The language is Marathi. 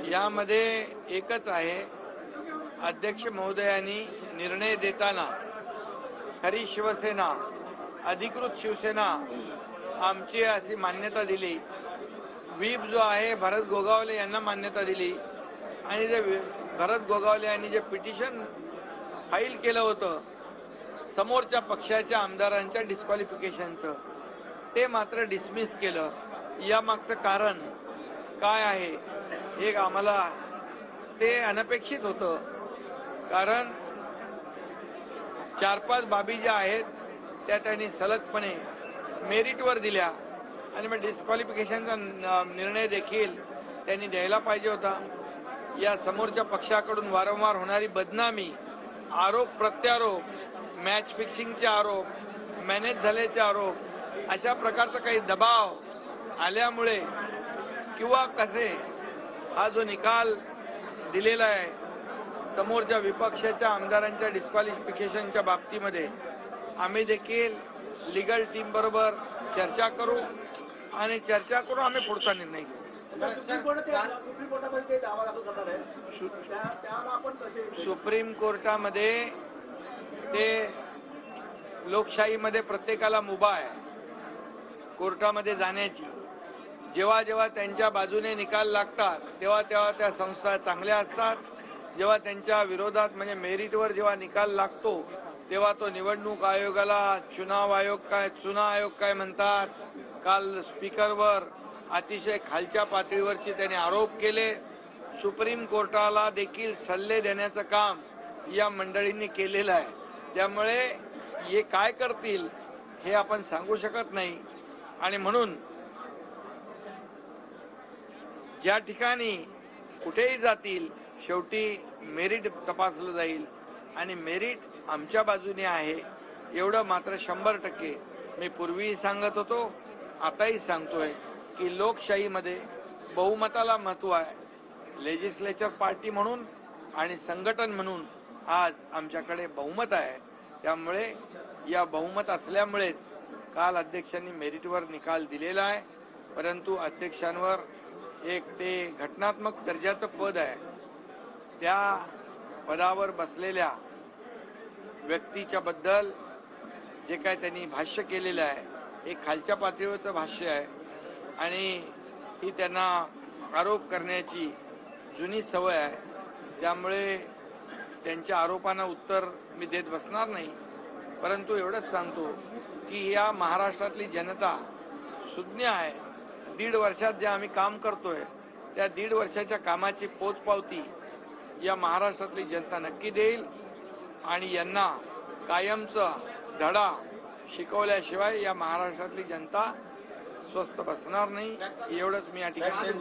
यामध्ये एकच आहे, अध्यक्ष महोदयांनी निर्णय देताना खरी शिवसेना, अधिकृत शिवसेना आमची अशी मान्यता दिली. व्हीप जो आहे भरत गोगावले यांना मान्यता दिली आणि जे भरत गोगावले यांनी जे पिटिशन फाईल केलं होतं समोरच्या पक्षाच्या आमदारांच्या डिस्क्वालिफिकेशनचं, ते मात्र डिसमिस केलं. यामागचं कारण काय आहे हे आम्हाला ते अनपेक्षित होतं. कारण 4-5 बाबी ज्या आहेत त्या त्यांनी सलगपणे मेरिटवर दिल्या आणि मग डिस्क्वालिफिकेशनचा निर्णय देखील त्यांनी द्यायला पाहिजे होता. या समोरच्या पक्षाकडून वारंवार होणारी बदनामी, आरोप प्रत्यारोप, मॅच फिक्सिंगचे आरोप, मॅनेज झाल्याचे आरोप, अशा प्रकारचा काही दबाव आल्यामुळे किंवा कसे हा जो निकाल दिलेला आहे समोरच्या विपक्षाच्या आमदारांच्या डिस्क्वालिफिकेशनच्या बाबतीमध्ये, आम्ही देखील लीगल टीम बरोबर चर्चा करू आणि चर्चा करून आम्ही पुढचा निर्णय घेऊ. सुप्रीम कोर्टामध्ये ते लोकशाहीमध्ये प्रत्येकाला मुभा आहे कोर्टामध्ये जाण्याची. जेव्हा जेव्हा त्यांच्या बाजूने निकाल लागतात तेव्हा तेव्हा त्या संस्था चांगल्या असतात. जेव्हा त्यांच्या विरोधात म्हणजे मेरिटवर जेव्हा निकाल लागतो तेव्हा तो निवडणूक आयोगाला चुनाव आयोग काय म्हणतात. काल स्पीकरवर अतिशय खालच्या पातळीवरचे त्यांनी आरोप केले. सुप्रीम कोर्टाला देखील सल्ले देण्याचं काम या मंडळींनी केलेलं आहे. त्यामुळे हे काय करतील हे आपण सांगू शकत नाही. आणि म्हणून ज्या ठिकाणी कुठेही जातील शेवटी मेरिट तपासलं जाईल आणि मेरिट आमच्या बाजूने आहे एवढं मात्र 100% मी पूर्वीही सांगत होतो, आताही सांगतोय की लोकशाहीमध्ये बहुमताला महत्त्व आहे. लेजिस्लेचर पार्टी म्हणून आणि संघटन म्हणून आज आमच्याकडे बहुमत आहे. त्यामुळे या बहुमत असल्यामुळेच काल अध्यक्षांनी मेरिटवर निकाल दिलेला आहे. परंतु अध्यक्षांवर एक ते घटनात्मक दर्जाचं पद आहे. त्या पदावर बसलेल्या व्यक्तीच्या बद्दल जे काय त्यांनी भाष्य केलेलं आहे हे खालच्या पातळीवरचं भाष्य आहे आणि ही त्यांना आरोप करण्याची जुनी सवय आहे. त्यामुळे त्यांच्या आरोपांना उत्तर मी देत बसणार नाही. परंतु एवढंच सांगतो की या महाराष्ट्रातली जनता सुज्ञ आहे. 1.5 वर्षात जे आम्ही काम करतोय त्या 1.5 वर्षाच्या कामाची पोचपावती या महाराष्ट्रातली जनता नक्की देईल आणि यांना कायमचा धडा शिकवल्याशिवाय या महाराष्ट्रातली जनता स्वस्थ बसणार नाही. एवढंच मी या ठिकाणी